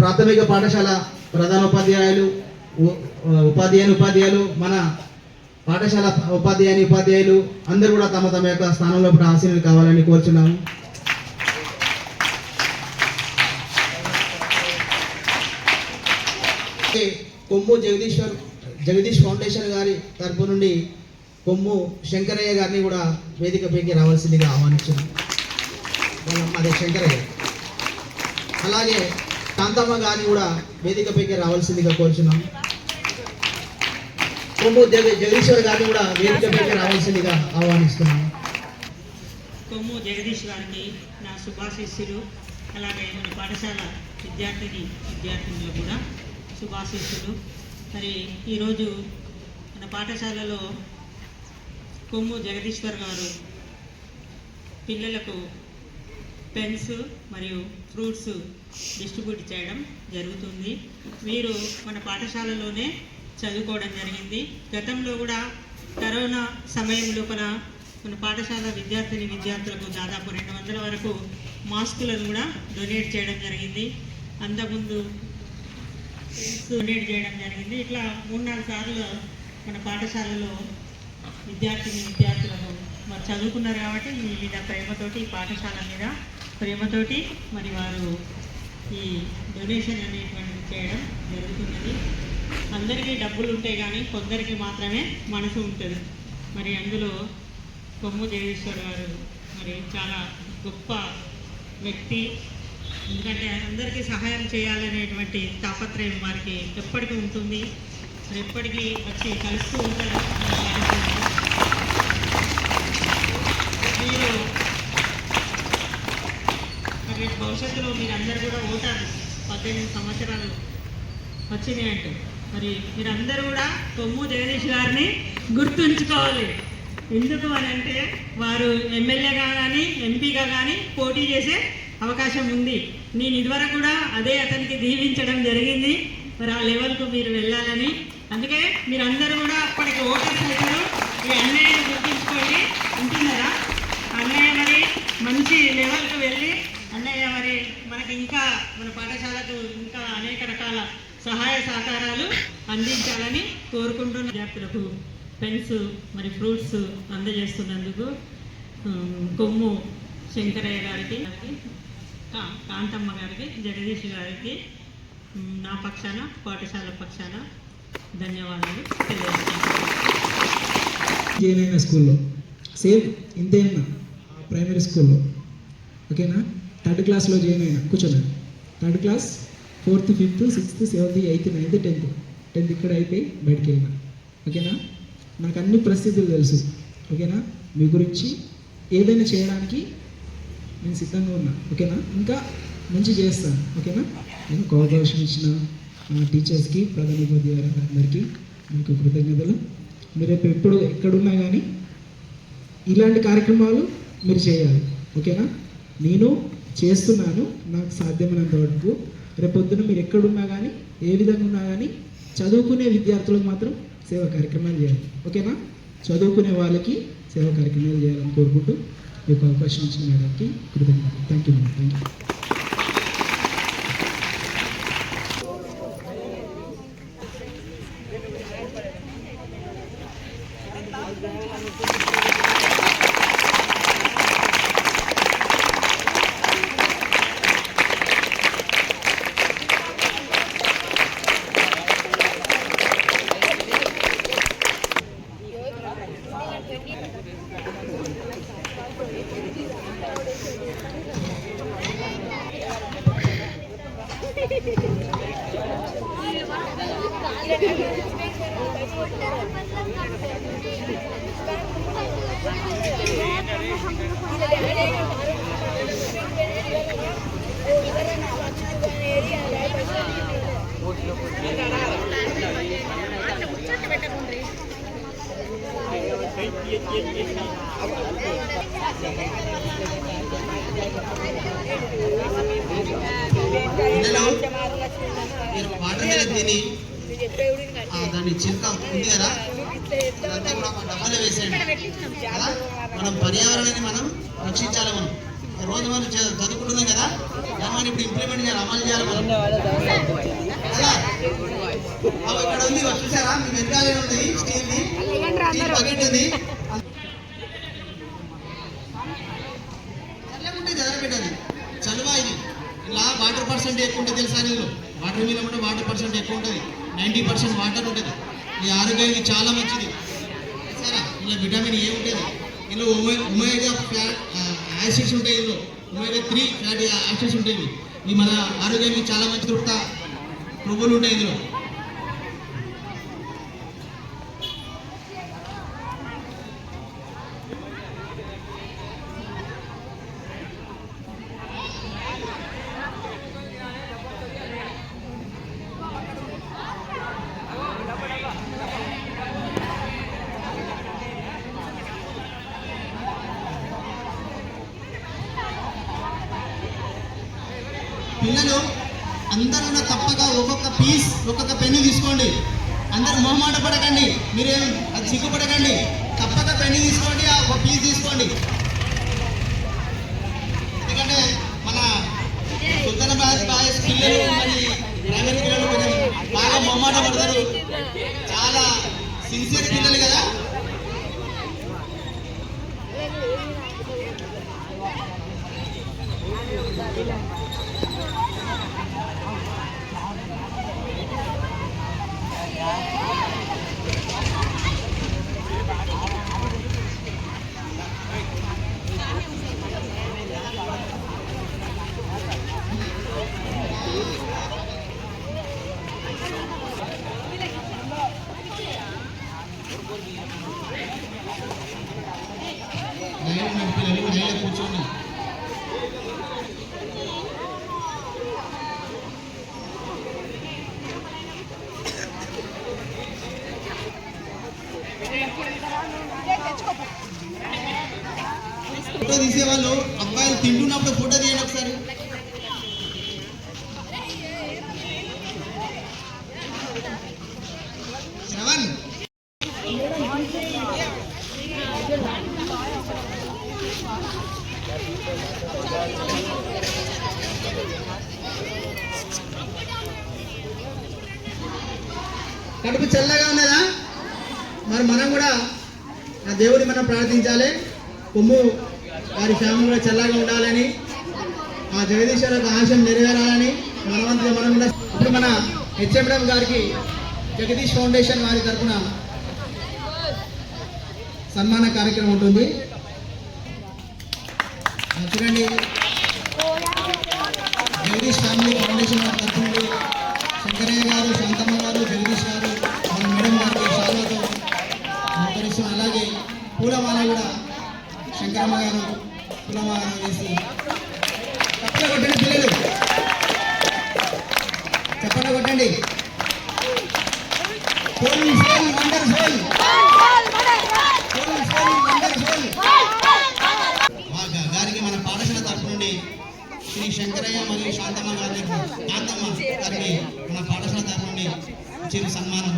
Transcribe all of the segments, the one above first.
ప్రాథమిక పాఠశాల ప్రధానోపాధ్యాయులు, ఉపాధ్యాయులు, మన పాఠశాల ఉపాధ్యాయులు అందరూ కూడా తమ తమ యొక్క స్థానంలో ఆశీనులు కావాలని కోరుచున్నాము. కొమ్ము జగదీష్ ఫౌండేషన్ గారి తరపు నుండి కొమ్ము శంకరయ్య గారిని కూడా వేదికపైకి రావాల్సిందిగా ఆహ్వానించారు. అదే శంకరయ్య. అలాగే కాంతమ్మ గారిని కూడా వేదికపైకి రావాల్సిందిగా కోరుచున్నాం. కొమ్ము జగదీశ్వర్ గారిని కూడా వేదికపైకి రావాల్సిందిగా ఆహ్వానిస్తున్నాం. కొమ్ము జగదీష్ గారికి నా శుభాశీస్సులు, అలాగే మన పాఠశాల విద్యార్థులు కూడా శుభాశీస్సులు. మరి ఈరోజు మన పాఠశాలలో కొమ్ము జగదీశ్వర్ గారు పిల్లలకు పెన్స్ మరియు ఫ్రూట్స్ డిస్ట్రిబ్యూట్ చేయడం జరుగుతుంది. వీరు మన పాఠశాలలోనే చదువుకోవడం జరిగింది. గతంలో కూడా కరోనా సమయం లోపల మన పాఠశాల విద్యార్థులకు దాదాపు 200 వరకు మాస్కులను కూడా డొనేట్ చేయడం జరిగింది. అంతకుముందు డొనేట్ చేయడం జరిగింది. ఇట్లా 3-4 సార్లు మన పాఠశాలలో విద్యార్థులకు మరి చదువుకున్నారు కాబట్టి మీద ప్రేమతోటి, పాఠశాల మీద ప్రేమతోటి మరి వారు ఈ డొనేషన్ అనేటువంటిది చేయడం జరుగుతున్నది. అందరికీ డబ్బులు ఉంటాయి కానీ కొందరికి మాత్రమే మనసు ఉంటుంది. మరి అందులో కొమ్ము జగదీశ్వర్ గారు మరి చాలా గొప్ప వ్యక్తి. ఎందుకంటే అందరికీ సహాయం చేయాలనేటువంటి తాపత్రయం వారికి ఎప్పటికీ ఉంటుంది. మరి ఎప్పటికీ వచ్చి కలుస్తూ ఉంటారు. మీరు మరి భవిష్యత్తులో మీరందరూ కూడా ఓటారు 18 సంవత్సరాలు వచ్చినాయి అంటే మరి మీరందరూ కూడా కొమ్ము జగదీష్ గారిని గుర్తుంచుకోవాలి. ఎందుకు అని అంటే వారు ఎమ్మెల్యేగా కానీ ఎంపీగా కానీ పోటీ చేసే అవకాశం ఉంది. నేను ఇదివరకు కూడా అదే అతనికి దీవించడం జరిగింది. మరి ఆ లెవెల్కు మీరు వెళ్ళాలని, అందుకే మీరందరూ కూడా అప్పటికి ఓటర్స్ అవుతారు. ఈ అన్నయ్యను గుర్తించుకోండి. ఉంటున్నారా? అన్నయ్య మరి మంచి లెవెల్కు వెళ్ళి అన్నయ్య మరి మనకి ఇంకా మన పాఠశాలకు ఇంకా అనేక రకాల సహాయ సహకారాలు అందించాలని కోరుకుంటున్న విద్యార్థులకు పెన్స్ మరి ఫ్రూట్స్ అందజేస్తున్నందుకు కొమ్ము శంకరయ్య గారికి, కాంతమ్మ గారికి, జగదీష్ గారికి నా పక్షాన, పాఠశాల పక్షాన ధన్యవాదాలు తెలియజేస్తున్నాను. స్కూల్లో సేమ్ ఇంతేనా ప్రైమరీ స్కూల్లో ఓకేనా. 3rd క్లాస్లో జాయిన్ అయినా కూర్చోన్నాను. 3rd class 4th 5th 6th 7th 8th 9th 10th ఇక్కడ అయిపోయి బయటికి వెళ్ళినా ఓకేనా. నాకు అన్ని పరిస్థితులు తెలుసు ఓకేనా. మీ గురించి ఏదైనా చేయడానికి నేను సిద్ధంగా ఉన్నా ఓకేనా. ఇంకా మంచి చేస్తాను ఓకేనా. నేను కోఆపరేషన్ ఇచ్చిన టీచర్స్కి, ప్రధానోపాధ్యాయులందరికీ మీకు కృతజ్ఞతలు. మీరు ఎప్పుడు ఎక్కడున్నా కానీ ఇలాంటి కార్యక్రమాలు మీరు చేయాలి ఓకేనా. నేను చేస్తున్నాను నాకు సాధ్యమైనంత వరకు. రేపొద్దున మీరు ఎక్కడున్నా కానీ ఏ విధంగా ఉన్నా కానీ చదువుకునే విద్యార్థులకు మాత్రం సేవా కార్యక్రమాలు చేయాలి ఓకేనా. చదువుకునే వాళ్ళకి సేవా కార్యక్రమాలు చేయాలని కోరుకుంటూ మీకు అవకాశం ఇచ్చిన మేడంకి కృతజ్ఞతలు. Thank you madam. Thank you. మీరు వాటర్ మీద తిని దాన్ని చిలుక ఉంది కదా అదంతా కూడా డబ్బాలో వేసేయండి కదా. మనం పర్యావరణాన్ని మనం రక్షించాలి. మనం రోజు మనం చదువుకుంటున్నాం కదా. మనం ఇప్పుడు ఇంప్లిమెంట్ చేయాలి, అమలు చేయాలి మనం. కదా? ఇక్కడ ఉంది చూసారా, మీ వెనకాలే ఉంటుంది స్టీల్ బకెట్ ఉంది. చల్లగుంటే చదరపెట్టది చలువ ఇది. ఇలా వాటర్ పర్సెంట్ ఎక్కువ ఉంటుంది తెలుసా, నీళ్ళు వాటర్ మీద కూడా వాటర్ పర్సెంట్ ఎక్కువ ఉంటుంది, 90% వాటర్ ఉంటుంది. ఈ ఆరోగ్యానికి చాలా మంచిది సరే. ఇలా విటమిన్ ఏ ఉంటుంది, ఇందులో ఒమేగా యాసిడ్స్ ఉంటాయి, ఇందులో ఒమేగా 3 ఫ్యాటీ యాసిడ్స్ ఉంటాయి. ఇవి మన ఆరోగ్యానికి చాలా మంచి కొవ్వులు ఉంటాయి ఇందులో. పిల్లలు అందరూ కూడా తప్పక ఒక్కొక్క పీస్ ఒక్కొక్క పెన్ను తీసుకోండి. అందరు మొహమాట పడకండి, మీరేం అది సిగ్గుపడకండి. తప్పక పెన్ను తీసుకోండి, ఒక పీస్ తీసుకోండి. ఎందుకంటే మన సుల్తానాబాద్ బాయ్స్ పిల్లలు మరి ప్రైమరీ పిల్లలు కొంచెం బాగా మొహమాట పడతారు, చాలా సిన్సియర్ పిల్లలు కదా. పిల్లలు లైన్లో కూర్చోండి. ఫోటో తీసేవాళ్ళు అబ్బాయిలు తింటున్నప్పుడు ఫోటో తీయండి ఒకసారి. శ్రవణ్ కడుపు చల్లగా ఉన్నదా? మరి మనం కూడా ఆ దేవుడిని మనం ప్రార్థించాలి, కొమ్ము వారి ఫ్యామిలీ కూడా చల్లగా ఉండాలని, ఆ జగదీశ్వర ఆశయం నెరవేరాలని మనవంతుగా మనం కూడా. ఇప్పుడు మన హెచ్ఎంఎం గారికి జగదీష్ ఫౌండేషన్ వారి తరఫున సన్మాన కార్యక్రమం ఉంటుంది. చూడండి, జగదీష్ ఫ్యామిలీ ఫౌండేషన్ వారి తరఫున శంకరయ్య గారు, శాంతమ్మ గారు, జగదీష్ గారు, మన మేడం గారికి శాలువాతో సహకరిస్తాం. అలాగే పూలమాల కూడా శంకరమ్మ గారు పూలమాల వేసి చప్పట్లు కొట్టండి. పిల్లలు చప్పట్లు కొట్టండి. గారికి మన పాఠశాల తరఫు నుండి శ్రీ శంకరయ్య మరియు శాంతమ్మ గారికి కాంతమ్మ గారికి మన పాఠశాల తరఫు నుండి చిరు సన్మానం.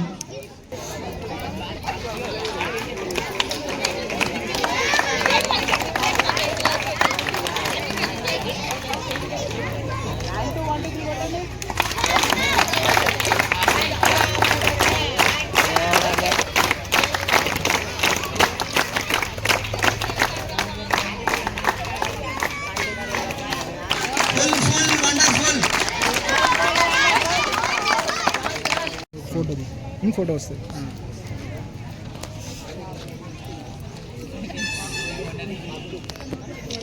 ఫోటో వస్తుంది.